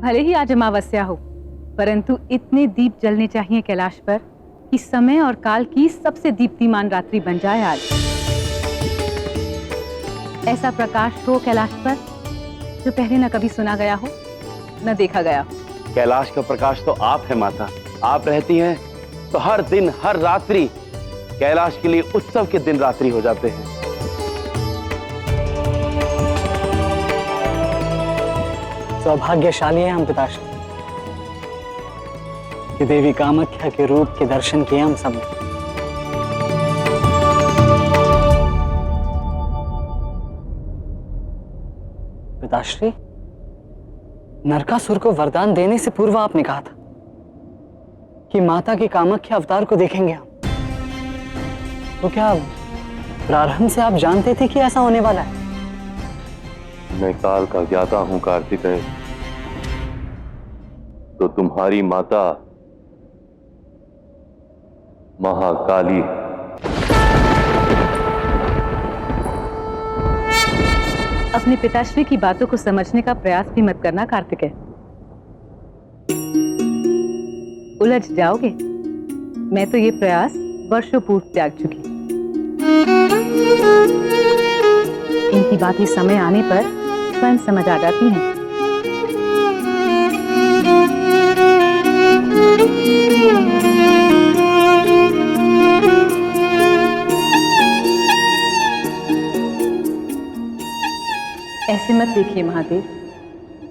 भले ही आज अमावस्या हो, परंतु इतने दीप जलने चाहिए कैलाश पर कि समय और काल की सबसे दीप्तिमान रात्रि बन जाए आज। ऐसा प्रकाश हो कैलाश पर जो पहले न कभी सुना गया हो, न देखा गया हो। कैलाश का प्रकाश तो आप है माता। आप रहती हैं तो हर दिन हर रात्रि कैलाश के लिए उत्सव के दिन रात्रि हो जाते हैं। सौभाग्यशाली हैं हम पिताश्री कि देवी कामाख्या के रूप के दर्शन किए हम सब। पिताश्री, नरकासुर को वरदान देने से पूर्व आपने कहा था कि माता के कामाख्या अवतार को देखेंगे हम। तो क्या प्रारंभ से आप जानते थे कि ऐसा होने वाला है? मैं काल का ज्ञाता हूं कार्तिकेय। तो तुम्हारी माता महाकाली। अपने पिताश्री की बातों को समझने का प्रयास भी मत करना कार्तिकेय। उलझ जाओगे। मैं तो ये प्रयास वर्षों पूर्व त्याग चुकी। इनकी बातें समय आने पर स्वयं समझ आ जाती हैं। ऐसे मत देखिए महादेव।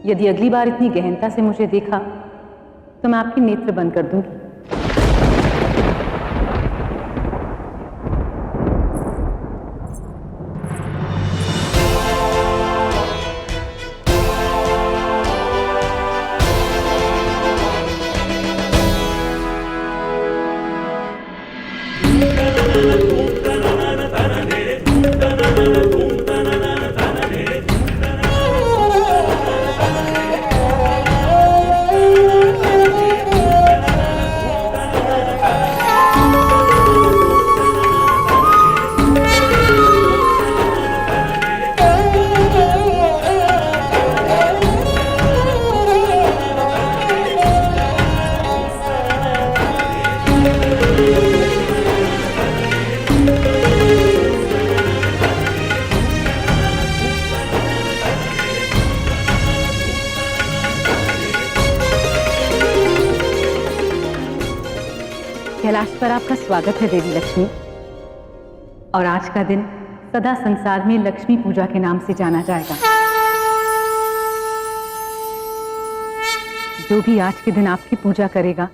यदि अगली बार इतनी गहनता से मुझे देखा तो मैं आपके नेत्र बंद कर दूंगी। कैलाश पर आपका स्वागत है देवी लक्ष्मी। और आज का दिन सदा संसार में लक्ष्मी पूजा के नाम से जाना जाएगा। जो भी आज के दिन आपकी पूजा करेगा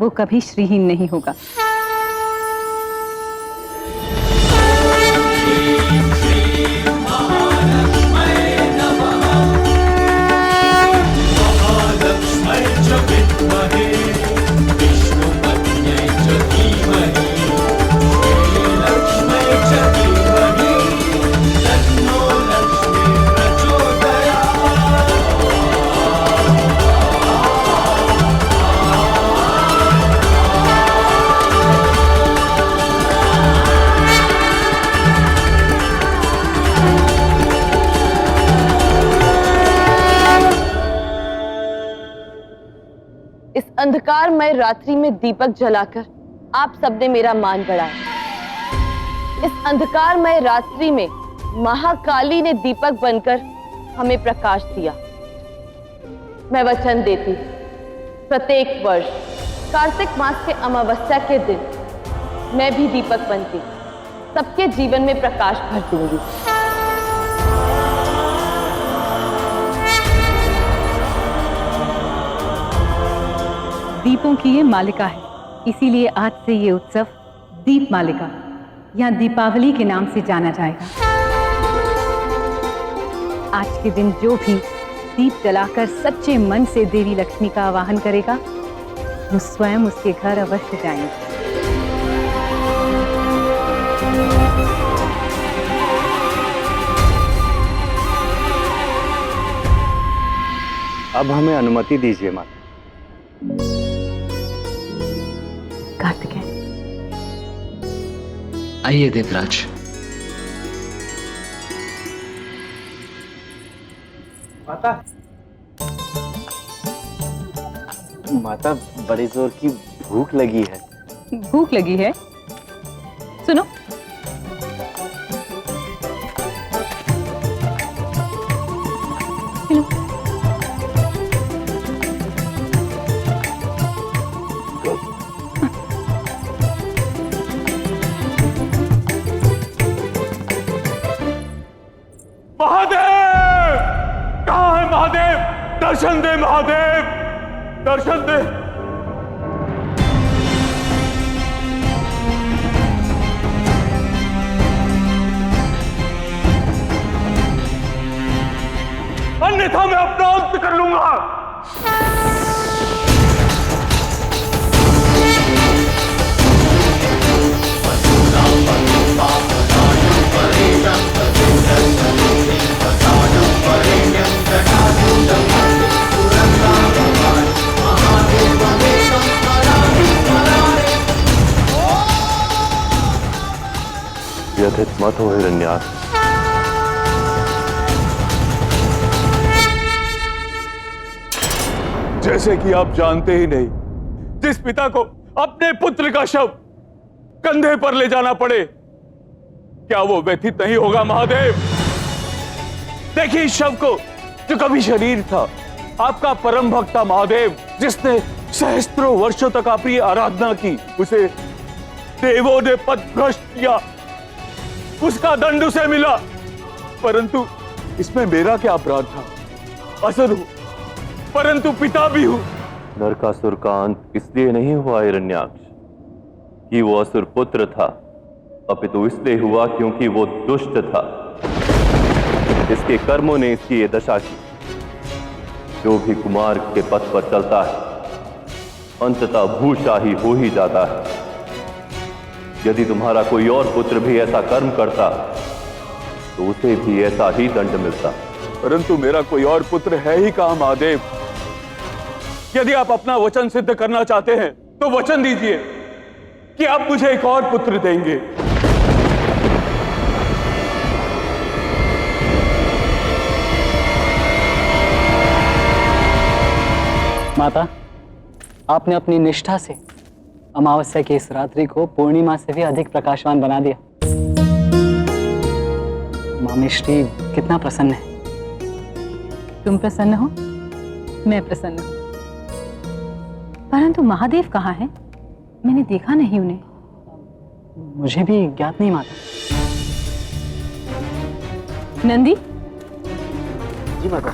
वो कभी श्रीहीन नहीं होगा। इस अंधकारमय रात्रि में दीपक जलाकर आप सबने मेरा मान बढ़ाया। इस अंधकारमय रात्रि में महाकाली ने दीपक बनकर हमें प्रकाश दिया। मैं वचन देती प्रत्येक वर्ष कार्तिक मास के अमावस्या के दिन मैं भी दीपक बनती सबके जीवन में प्रकाश भर दूंगी। दीपों की ये मालिका है, इसीलिए आज से ये उत्सव दीप मालिका या दीपावली के नाम से जाना जाएगा। आज के दिन जो भी दीप जलाकर सच्चे मन से देवी लक्ष्मी का आवाहन करेगा वो स्वयं उसके घर अवश्य जाएंगे। अब हमें अनुमति दीजिए माता। कार्तिकेय, आइए देवराज। माता, माता बड़े जोर की भूख लगी है। भूख लगी है? सुनो, लो। महादेव! कहाँ है महादेव? दर्शन दे महादेव, दर्शन दे। अन्यथा मैं अपना अंत कर लूंगा। व्यथित मत हो हिरण्याक्ष। जैसे कि आप जानते ही नहीं, जिस पिता को अपने पुत्र का शव कंधे पर ले जाना पड़े, क्या वो व्यथित नहीं होगा महादेव? देखिए इस शव को, जो कभी शरीर था, आपका परम भक्त था महादेव, जिसने सहस्त्रों वर्षों तक आपकी आराधना की, उसे देवों ने पथभ्रष्ट किया, उसका दंड उसे मिला, परंतु इसमें मेरा क्या अपराध था? असुर हूं, परंतु पिता भी हूं। नरकासुर का अंत इसलिए नहीं हुआ हिरण्याक्ष कि वो असुर पुत्र था, अपितु इसलिए हुआ क्योंकि वो दुष्ट था। इसके कर्मों ने इसकी ये दशा की। जो भी कुमार के पथ पर चलता है, अंततः भूशाही हो ही जाता है। यदि तुम्हारा कोई और पुत्र भी ऐसा कर्म करता, तो उसे भी ऐसा ही दंड मिलता। परंतु मेरा कोई और पुत्र है ही कहां महादेव? यदि आप अपना वचन सिद्ध करना चाहते हैं, तो वचन दीजिए कि आप मुझे एक और पुत्र देंगे। माता, आपने अपनी निष्ठा से अमावस्या की इस रात्रि को पूर्णिमा से भी अधिक प्रकाशवान बना दिया। मामी श्री कितना प्रसन्न है। तुम प्रसन्न हो, मैं प्रसन्न हूं। परंतु महादेव कहाँ हैं? मैंने देखा नहीं उन्हें। मुझे भी ज्ञात नहीं माता। नंदी, जी माता।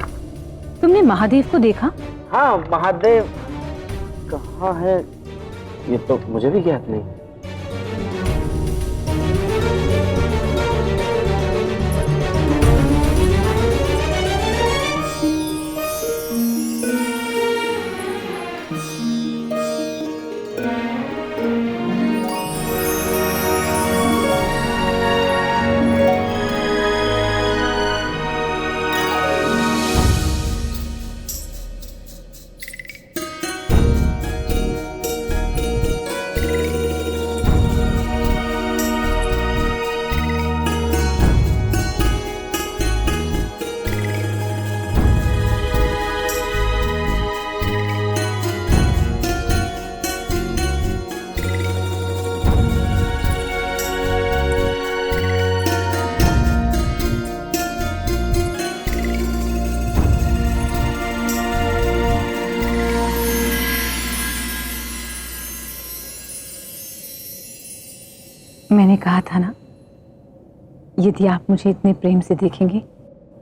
तुमने महादेव को देखा? हाँ, महादेव कहाँ है ये तो मुझे भी ज्ञात नहीं। मैंने कहा था ना, यदि आप मुझे इतने प्रेम से देखेंगे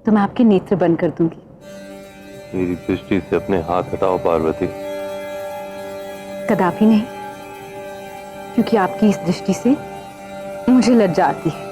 तो मैं आपके नेत्र बंद कर दूंगी। मेरी दृष्टि से अपने हाथ हटाओ पार्वती। कदापि नहीं, क्योंकि आपकी इस दृष्टि से मुझे लज्जा आती है।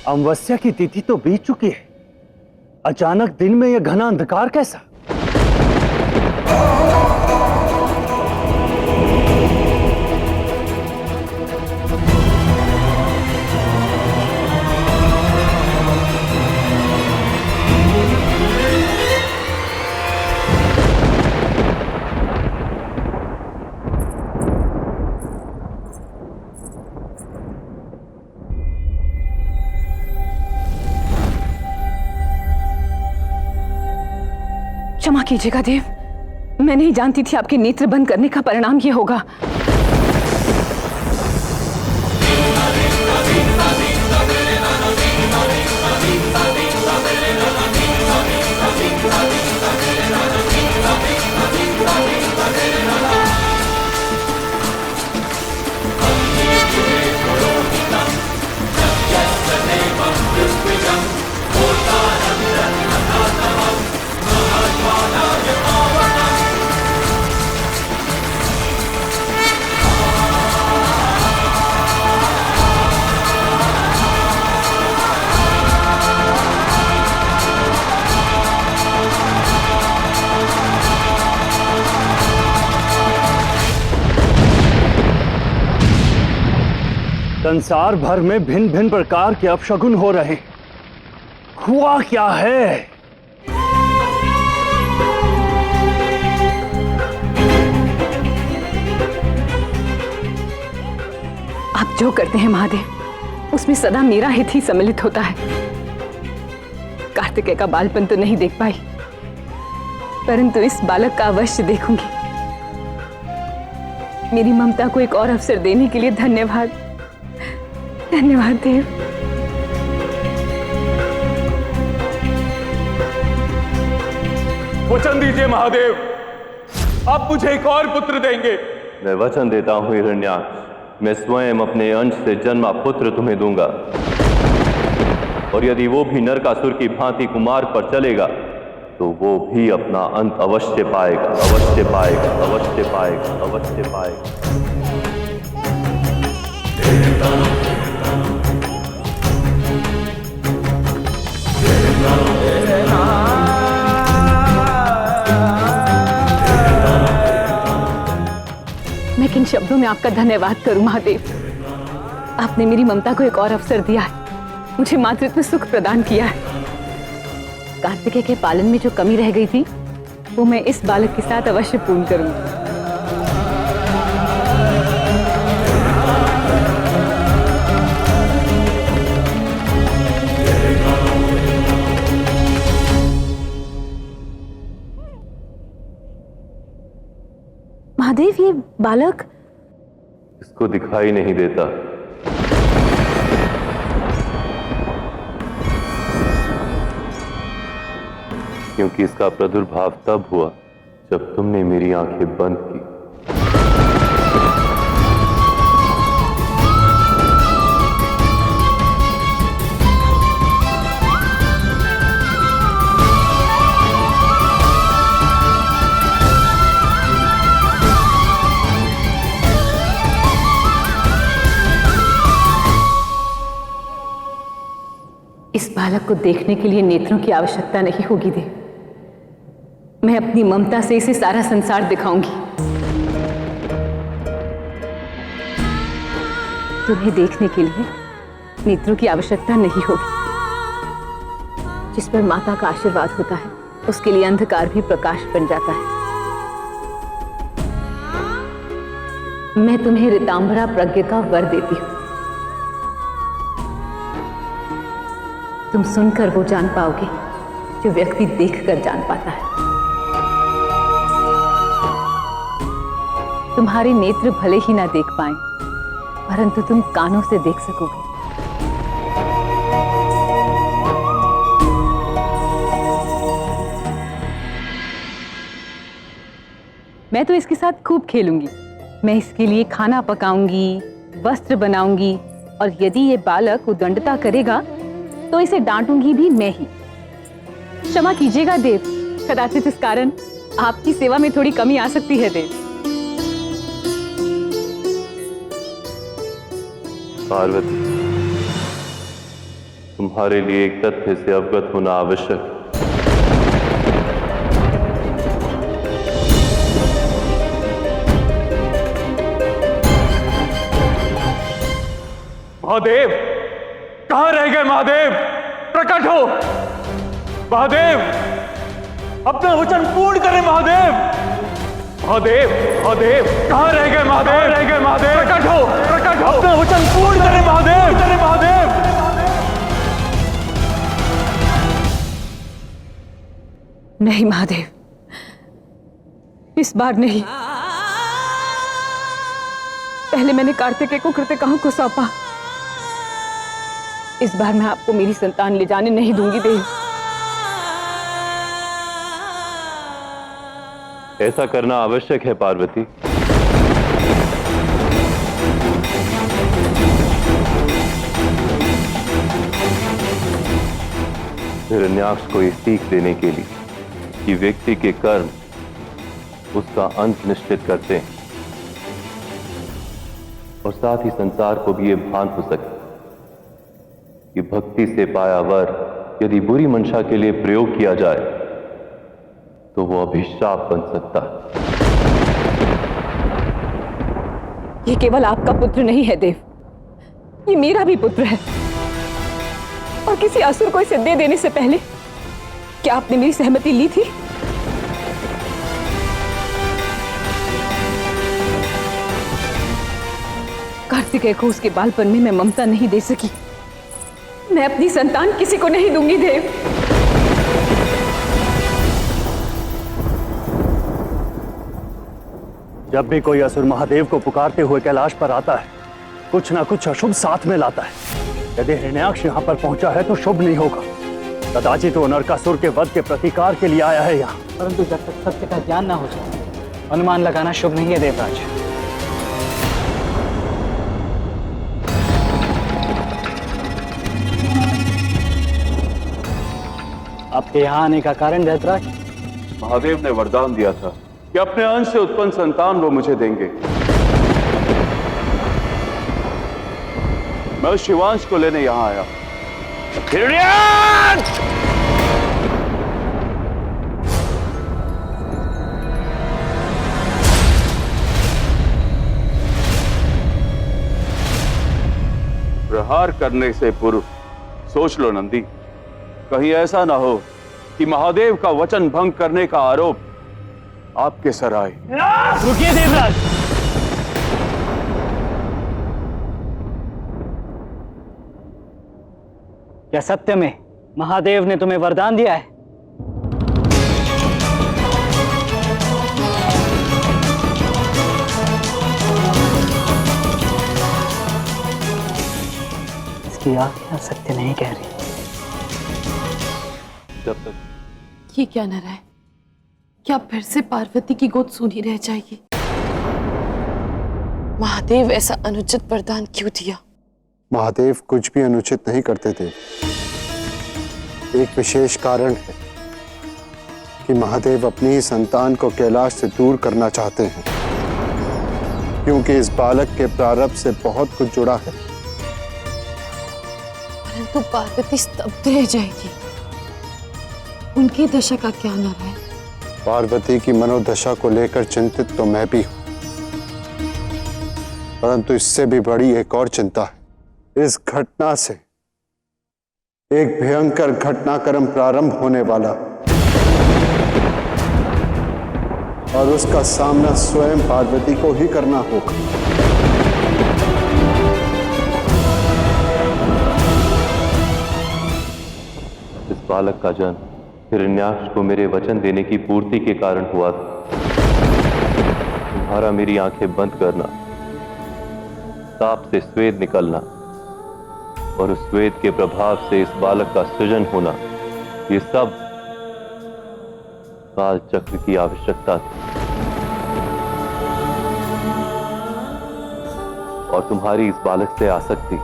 अमावस्या की तिथि तो बीत चुकी है, अचानक दिन में यह घना अंधकार कैसा? क्षमा कीजिएगा देव, मैं नहीं जानती थी आपके नेत्र बंद करने का परिणाम ये होगा। संसार भर में भिन्न भिन्न प्रकार के अपशगुन हो रहे हैं। हुआ क्या है? आप जो करते हैं महादेव, उसमें सदा मेरा हित ही सम्मिलित होता है। कार्तिकेय का बालपन तो नहीं देख पाई, परंतु इस बालक का अवश्य देखूंगी। मेरी ममता को एक और अवसर देने के लिए धन्यवाद, धन्यवाद देव। वचन दीजिए महादेव, आप मुझे एक और पुत्र देंगे। मैं वचन देता हूं हिरण्याक्ष, मैं स्वयं अपने अंश से जन्मा पुत्र तुम्हें दूंगा, और यदि वो भी नरकासुर की भांति कुमार्ग पर चलेगा तो वो भी अपना अंत अवश्य पाएगा, अवश्य पाएगा, अवश्य पाएगा, अवश्य पाएगा। मैं किन शब्दों में आपका धन्यवाद करूं महादेव। आपने मेरी ममता को एक और अवसर दिया है, मुझे मातृत्व सुख प्रदान किया है। कार्तिकेय के पालन में जो कमी रह गई थी वो मैं इस बालक के साथ अवश्य पूर्ण करूंगी। महादेव, ये बालक इसको दिखाई नहीं देता। क्योंकि इसका प्रादुर्भाव तब हुआ जब तुमने मेरी आंखें बंद की। इस बालक को देखने के लिए नेत्रों की आवश्यकता नहीं होगी देव। मैं अपनी ममता से इसे सारा संसार दिखाऊंगी। तुम्हें देखने के लिए नेत्रों की आवश्यकता नहीं होगी। जिस पर माता का आशीर्वाद होता है उसके लिए अंधकार भी प्रकाश बन जाता है। मैं तुम्हें ऋतांबरा प्रज्ञ का वर देती हूं। तुम सुनकर वो जान पाओगे जो व्यक्ति देखकर जान पाता है। तुम्हारे नेत्र भले ही ना देख पाएं, परंतु तुम कानों से देख सकोगे। मैं तो इसके साथ खूब खेलूंगी। मैं इसके लिए खाना पकाऊंगी, वस्त्र बनाऊंगी, और यदि ये बालक उद्दंडता करेगा तो इसे डांटूंगी भी मैं ही। क्षमा कीजिएगा देव, कदाचित इस कारण आपकी सेवा में थोड़ी कमी आ सकती है देव। पार्वती, तुम्हारे लिए एक तथ्य से अवगत होना आवश्यक है। महादेव, कहां रह गए महादेव? प्रकट हो महादेव, अपना वचन पूर्ण करें महादेव। महादेव, महादेव, कहां रह गए महादेव? रह गए महादेव, प्रकट हो, प्रकट हो, अपना वचन पूर्ण करें महादेव, करें महादेव। नहीं महादेव, इस बार नहीं। पहले मैंने कार्तिकेय को कृतिकाओं को सौंपा, इस बार मैं आपको मेरी संतान ले जाने नहीं दूंगी देव। ऐसा करना आवश्यक है पार्वती। हिरण्याक्ष को ये सीख देने के लिए कि व्यक्ति के कर्म उसका अंत निश्चित करते हैं, और साथ ही संसार को भी ये भान हो सके कि भक्ति से पाया वर यदि बुरी मंशा के लिए प्रयोग किया जाए तो वो अभिशाप बन सकता है। ये केवल आपका पुत्र नहीं है देव, ये मेरा भी पुत्र है, और किसी असुर को इसे दे देने से पहले क्या आपने मेरी सहमति ली थी? कार्तिकेय को उसके बालपन में मैं ममता नहीं दे सकी, मैं अपनी संतान किसी को नहीं दूंगी देव। जब भी कोई असुर महादेव को पुकारते हुए कैलाश पर आता है, कुछ ना कुछ अशुभ साथ में लाता है। यदि हिरण्याक्ष यहाँ पर पहुंचा है तो शुभ नहीं होगा। कदाचित वो नरकासुर के वध के प्रतिकार के लिए आया है यहाँ। परंतु जब तक सत्य का ज्ञान ना हो जाए, अनुमान लगाना शुभ नहीं है देवराज। आपके यहाँ आने का कारण दैतराज? महादेव ने वरदान दिया था कि अपने अंश से उत्पन्न संतान वो मुझे देंगे। मैं उस शिवांश को लेने यहां आया। हिरण्याक्ष! प्रहार करने से पूर्व सोच लो नंदी, कहीं ऐसा ना हो कि महादेव का वचन भंग करने का आरोप आपके सर आए। रुकिए देवराज। क्या सत्य में महादेव ने तुम्हें वरदान दिया है? इसकी आज्ञा सत्य नहीं कह रही। जब तक ये क्या न रहा है, क्या फिर से पार्वती की गोद सूनी रह जाएगी? महादेव ऐसा अनुचित वरदान क्यों दिया? महादेव कुछ भी अनुचित नहीं करते थे। एक विशेष कारण है कि महादेव अपनी ही संतान को कैलाश से दूर करना चाहते हैं, क्योंकि इस बालक के प्रारब्ध से बहुत कुछ जुड़ा है। परंतु पार्वती स्तब्ध रह जाएगी, उनकी दशा का क्या न रहा है? पार्वती की मनोदशा को लेकर चिंतित तो मैं भी हूं, परंतु इससे भी बड़ी एक और चिंता है। इस घटना से एक भयंकर घटनाक्रम प्रारंभ होने वाला, और उसका सामना स्वयं पार्वती को ही करना होगा। इस बालक का जन्म हिरण्याक्ष को मेरे वचन देने की पूर्ति के कारण हुआ था। तुम्हारा मेरी आंखें बंद करना, सांप से स्वेद निकलना और उस स्वेद के प्रभाव से इस बालक का सृजन होना, ये सब काल चक्र की आवश्यकता थी। और तुम्हारी इस बालक से आसक्ति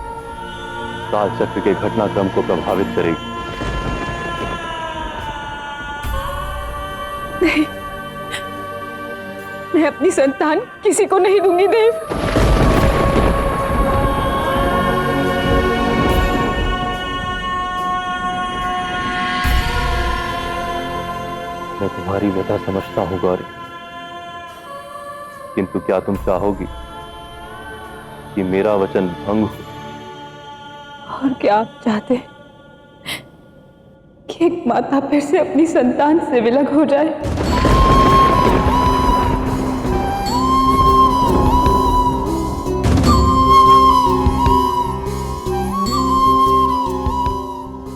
काल चक्र के घटनाक्रम को प्रभावित करेगी। नहीं, मैं अपनी संतान किसी को नहीं दूंगी देव। मैं तुम्हारी व्यथा समझता हूं गौरी, किंतु क्या तुम चाहोगी कि मेरा वचन भंग हो? और क्या आप चाहते हैं कि एक माता फिर से अपनी संतान से विलग हो जाए?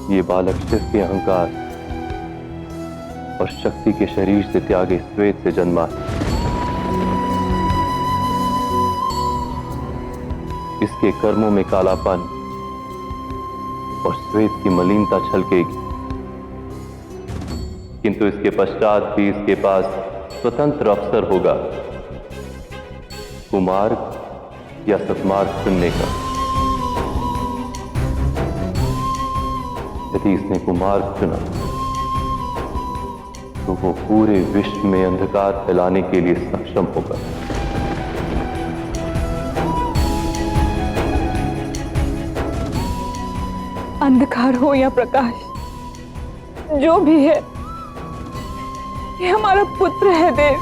ये बालक शिव के अहंकार और शक्ति के शरीर से त्यागे श्वेत से जन्मा है। इसके कर्मों में कालापन और श्वेत की मलिनता छलकेगी, किंतु इसके पश्चात भी इसके पास स्वतंत्र अवसर होगा कुमार्ग या सत्मार्ग चुनने का। यदि इसने कुमार्ग चुना तो वो पूरे विश्व में अंधकार फैलाने के लिए सक्षम होगा। अंधकार हो या प्रकाश, जो भी है, ये हमारा पुत्र है देव।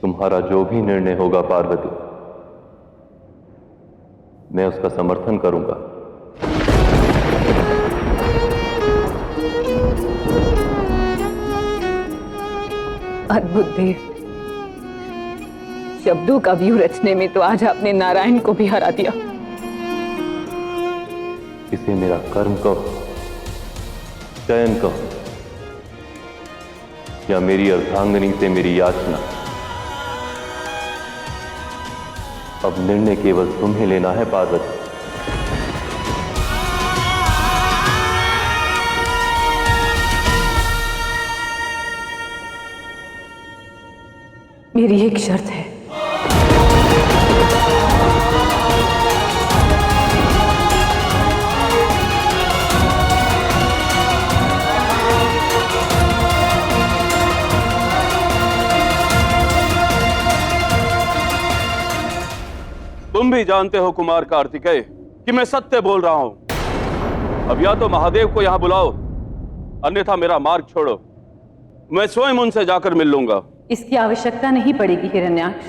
तुम्हारा जो भी निर्णय होगा पार्वती, मैं उसका समर्थन करूंगा। अद्भुत देव, शब्दों का व्यूह रचने में तो आज आपने नारायण को भी हरा दिया। इसे मेरा कर्म कहो, चयन कहो, या मेरी अर्धांगिनी से मेरी याचना, अब निर्णय केवल तुम्हें लेना है पार्वती। मेरी एक शर्त है। तुम भी जानते हो कुमार कार्तिकेय कि मैं सत्य बोल रहा हूं। अब या तो महादेव को यहां बुलाओ, अन्यथा मेरा मार्ग छोड़ो। मैं स्वयं उनसे जाकर मिल लूंगा। इसकी आवश्यकता नहीं पड़ेगी हिरण्याक्ष।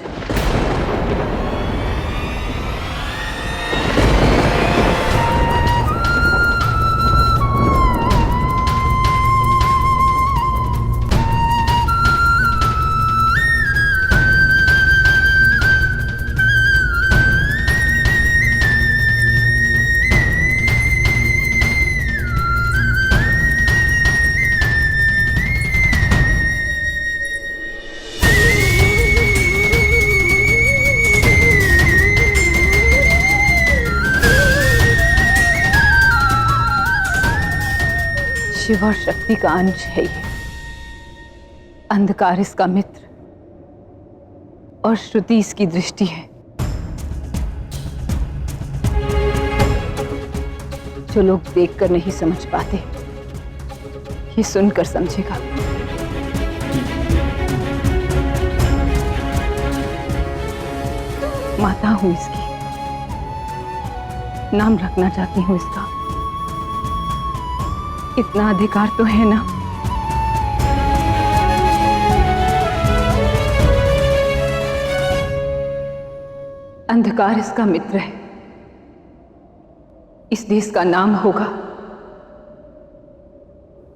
शिव और शक्ति का अंश है ये। अंधकार इसका मित्र और श्रुति इसकी दृष्टि है। जो लोग देखकर नहीं समझ पाते, ये सुनकर समझेगा। माता हूं इसकी, नाम रखना चाहती हूं इसका। इतना अधिकार तो है ना। अंधकार इसका मित्र है, इसलिए इसका नाम होगा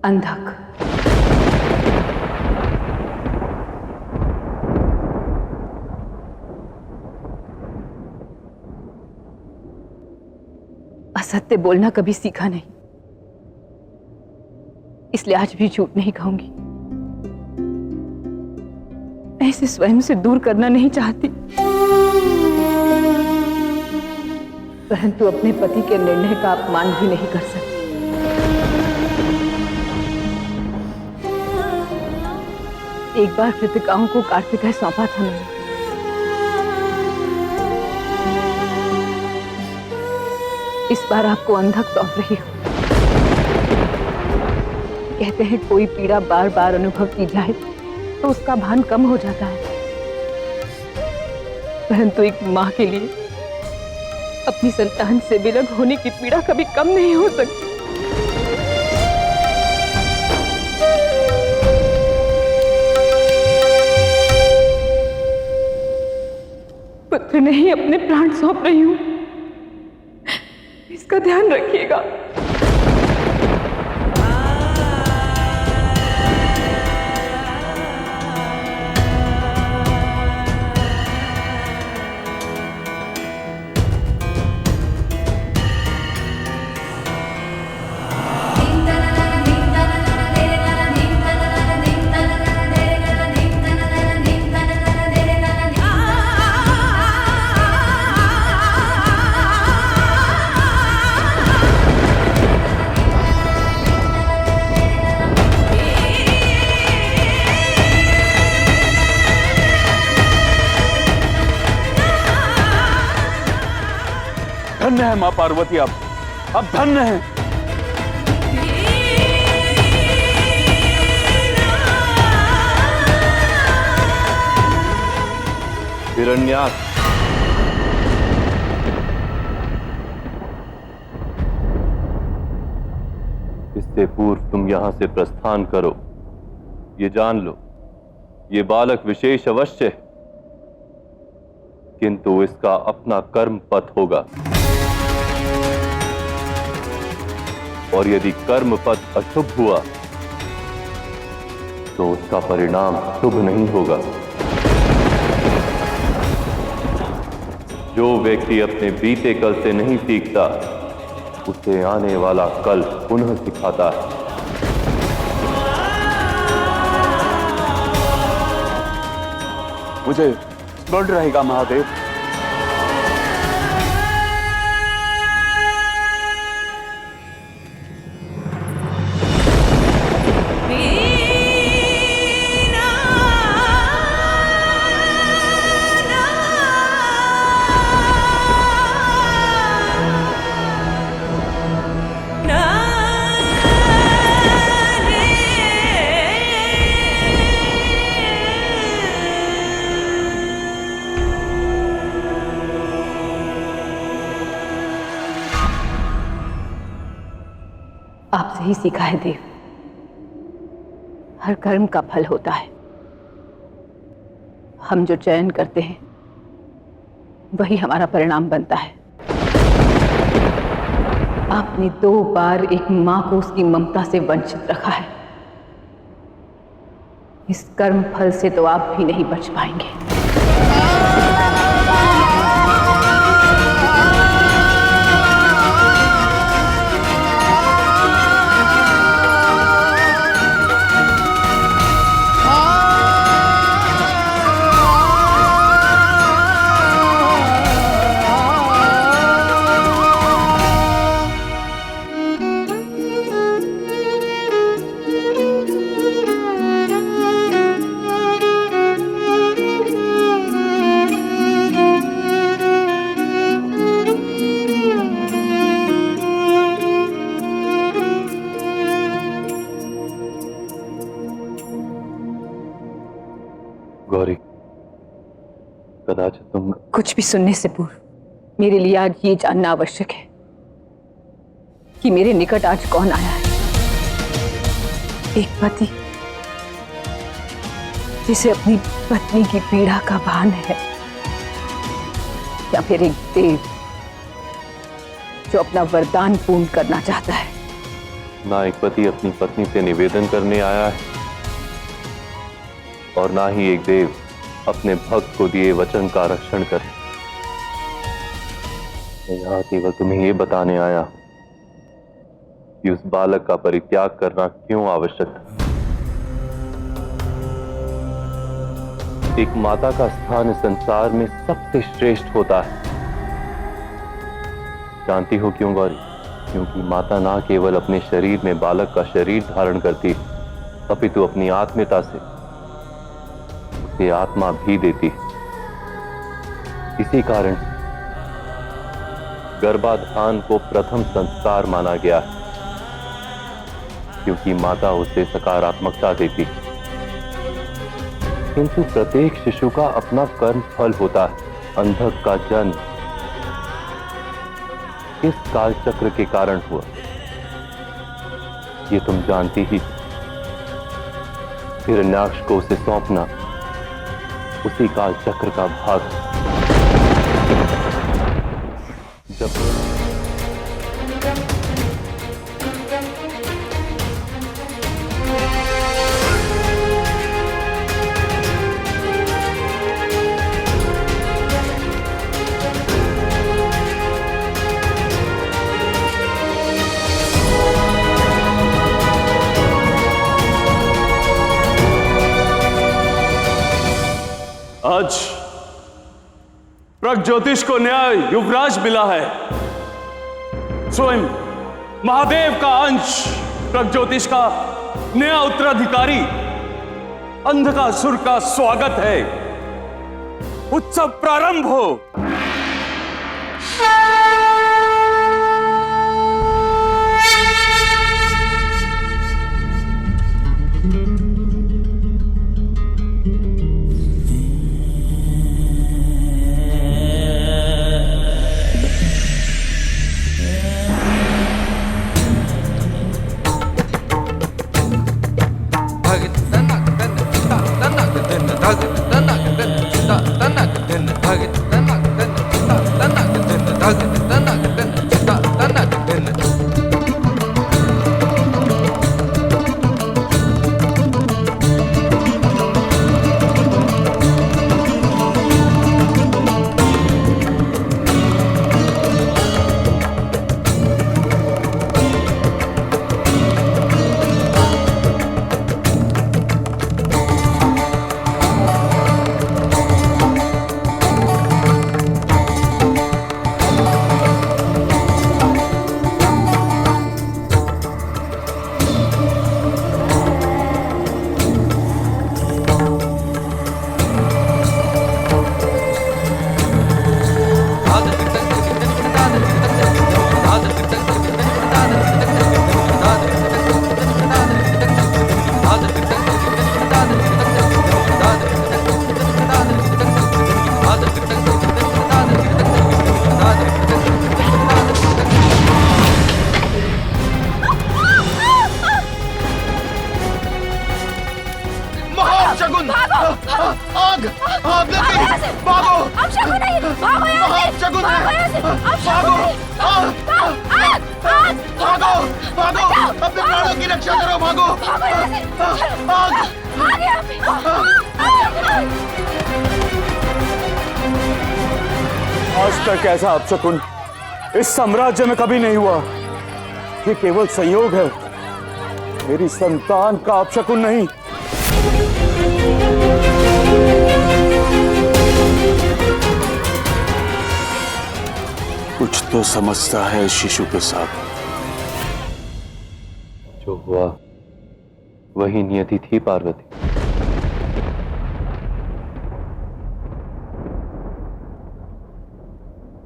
अंधक। असत्य बोलना कभी सीखा नहीं, इसलिए आज भी झूठ नहीं कहूंगी। मैं इसे स्वयं से दूर करना नहीं चाहती, परंतु अपने पति के निर्णय का अपमान भी नहीं कर सकती। एक बार कृतिकाओं को कार्तिकेय सौंपा था मैंने। इस बार आपको अंधक सौंप रही हूं। कहते हैं कोई पीड़ा बार बार अनुभव की जाए तो उसका भान कम हो जाता है, परंतु एक मां के लिए अपनी संतान से विलग होने की पीड़ा कभी कम नहीं हो सकती। पुत्र नहीं, अपने प्राण सौंप रही हूं, इसका ध्यान रखिएगा। धन्य है मां पार्वती, आप धन्य हैं। हिरण्याक्ष, इससे पूर्व तुम यहां से प्रस्थान करो। ये जान लो, ये बालक विशेष अवश्य है, किंतु इसका अपना कर्म पथ होगा, और यदि कर्म पथ अशुभ हुआ तो उसका परिणाम शुभ नहीं होगा। जो व्यक्ति अपने बीते कल से नहीं सीखता, उसे आने वाला कल पुनः सिखाता है। मुझे स्मरण रहेगा महादेव। आपसे ही सीखा है देव, हर कर्म का फल होता है। हम जो चयन करते हैं वही हमारा परिणाम बनता है। आपने 2 बार एक मां को उसकी ममता से वंचित रखा है। इस कर्म फल से तो आप भी नहीं बच पाएंगे। गौरी, कदाचित तुम कुछ भी सुनने से पूर्व मेरे लिए आज ये जानना आवश्यक है कि मेरे निकट आज कौन आया है। एक पति जिसे अपनी पत्नी की पीड़ा का भान है, या फिर एक देव जो अपना वरदान पूर्ण करना चाहता है। ना एक पति अपनी पत्नी से निवेदन करने आया है, और ना ही एक देव अपने भक्त को दिए वचन का रक्षण करे। मैं यहां केवल तुम्हें यह बताने आया कि उस बालक का परित्याग करना क्यों आवश्यक था। एक माता का स्थान इस संसार में सबसे श्रेष्ठ होता है। जानती हो क्यों गौरी? क्योंकि माता ना केवल अपने शरीर में बालक का शरीर धारण करती, अपितु अपनी आत्मीयता से उसे आत्मा भी देती। इसी कारण गर्भाधान को प्रथम संस्कार माना गया, क्योंकि माता उसे सकारात्मकता देती। किंतु प्रत्येक शिशु का अपना कर्म फल होता है। अंधक का जन्म किस काल चक्र के कारण हुआ, ये तुम जानती ही। हिरण्याक्ष को उसे सौंपना उसी काल चक्र का भाग। जब आज प्रज्योतिष को नया युवराज मिला है। स्वयं महादेव का अंश प्रज्योतिष का नया उत्तराधिकारी अंधकासुर का स्वागत है। उत्सव प्रारंभ हो। शगुन आग आग लगी भागो शगुन भागो भागो भागो अपने प्राणों की रक्षा करो भागो आग आज तक ऐसा अपशकुन इस साम्राज्य में कभी नहीं हुआ। ये केवल संयोग है, मेरी संतान का अपशकुन नहीं। कुछ तो समझता है शिशु के साथ। जो हुआ वही नियति थी पार्वती।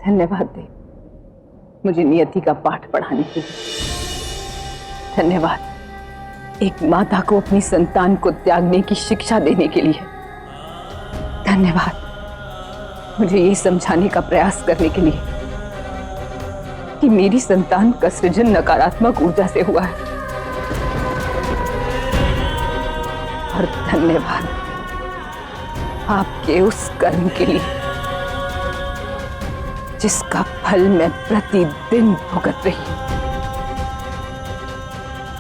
धन्यवाद देव, मुझे नियति का पाठ पढ़ाने के लिए। धन्यवाद एक माता को अपनी संतान को त्यागने की शिक्षा देने के लिए। धन्यवाद मुझे ये समझाने का प्रयास करने के लिए कि मेरी संतान का सृजन नकारात्मक ऊर्जा से हुआ है। और धन्यवाद आपके उस कर्म के लिए जिसका फल मैं प्रतिदिन भुगत रही हूं।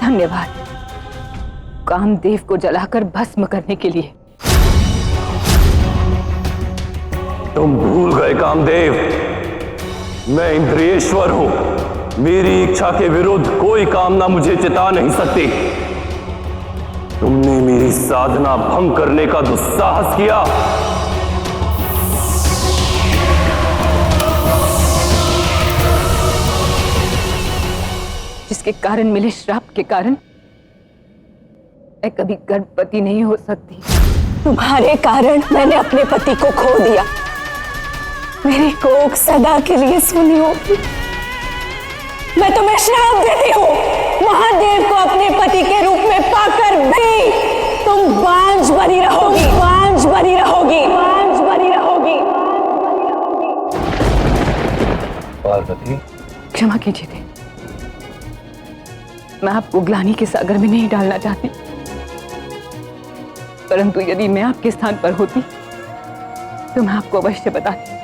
धन्यवाद कामदेव को जलाकर भस्म करने के लिए। तुम भूल गए कामदेव, मैं इंद्रियेश्वर हूं। मेरी इच्छा के विरुद्ध कोई कामना मुझे चिता नहीं सकती। तुमने मेरी साधना भंग करने का दुस्साहस किया। जिसके कारण मिले श्राप के कारण मैं कभी गर्भवती नहीं हो सकती। तुम्हारे कारण मैंने अपने पति को खो दिया। मेरी कोख सदा के लिए सुनी होगी। मैं तुम्हें श्राप देती हूँ, महादेव को अपने पति के रूप में पाकर भी तुम बांझ बनी रहोगी, बांझ बनी रहोगी, बांझ बनी रहोगी। पार्वती, क्षमा कीजिए देव, मैं आपको ग्लानि के सागर में नहीं डालना चाहती, परंतु यदि मैं आपके स्थान पर होती तो मैं आपको अवश्य बताती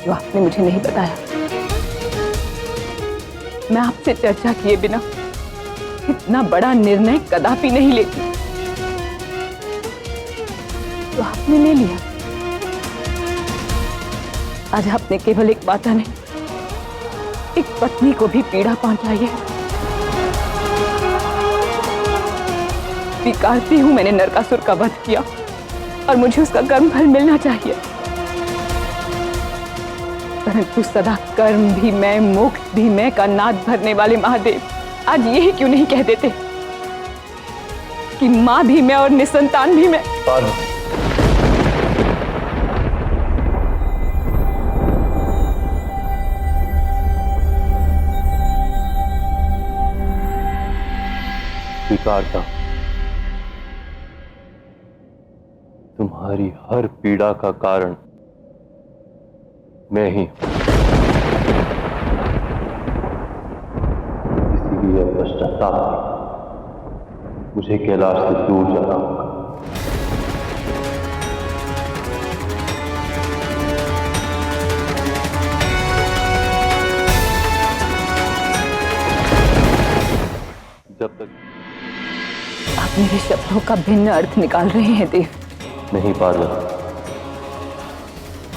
जो आपने मुझे नहीं बताया। मैं आपसे चर्चा किए बिना इतना बड़ा निर्णय कदापि नहीं लेती, तो आपने ले लिया। आज आपने केवल एक माता नहीं, एक पत्नी को भी पीड़ा पहुंचाई है। स्वीकारती हूं मैंने नरकासुर का वध किया और मुझे उसका कर्म फल मिलना चाहिए, परंतु सदा कर्म भी मैं, मोक्ष भी मैं का नाद भरने वाले महादेव आज यही क्यों नहीं कह देते कि मां भी मैं और निसंतान भी मैं। पार्वती, स्वीकारता हूं। तुम्हारी हर पीड़ा का कारण मैं ही हूं। इसीलिए पश्चाताप मुझे कैलाश से दूर जाना होगा। मेरे शब्दों का भिन्न अर्थ निकाल रहे हैं देव। नहीं पार्वती,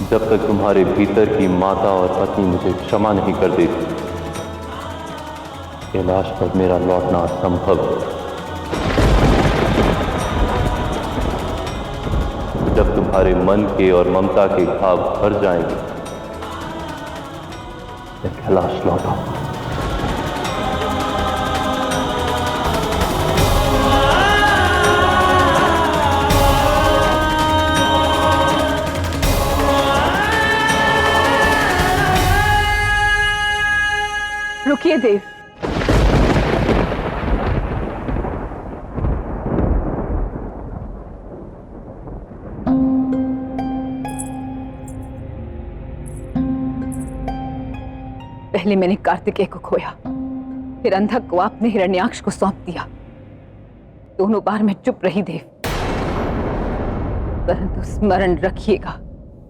जब तक तुम्हारे भीतर की माता और पत्नी मुझे क्षमा नहीं कर देती, कैलाश पर मेरा लौटना असंभव है। जब तुम्हारे मन के और ममता के घाव भर जाएंगे, मैं कैलाश लौटाऊंगा। रुकिए देव। पहले मैंने कार्तिकेय को खोया, फिर अंधक को आपने हिरण्याक्ष को सौंप दिया। दोनों बार मैं चुप रही देव, परंतु स्मरण रखिएगा,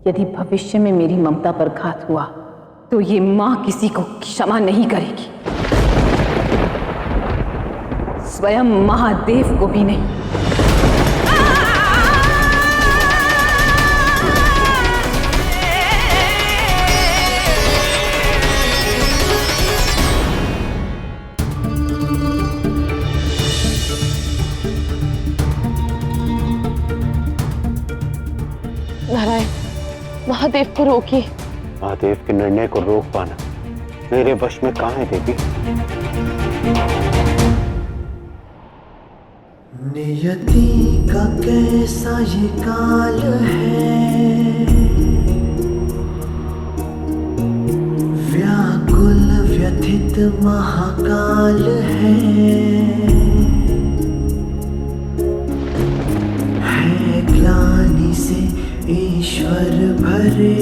यदि भविष्य में मेरी ममता पर घात हुआ तो ये मां किसी को क्षमा नहीं करेगी, स्वयं महादेव को भी नहीं। नारायण, महादेव को रोकिए। महादेव के निर्णय को रोक पाना मेरे वश में कहाँ है देवी? नियति का कैसा ये काल है, व्याकुल व्यथित महाकाल है ग्लानि से ईश्वर भरे।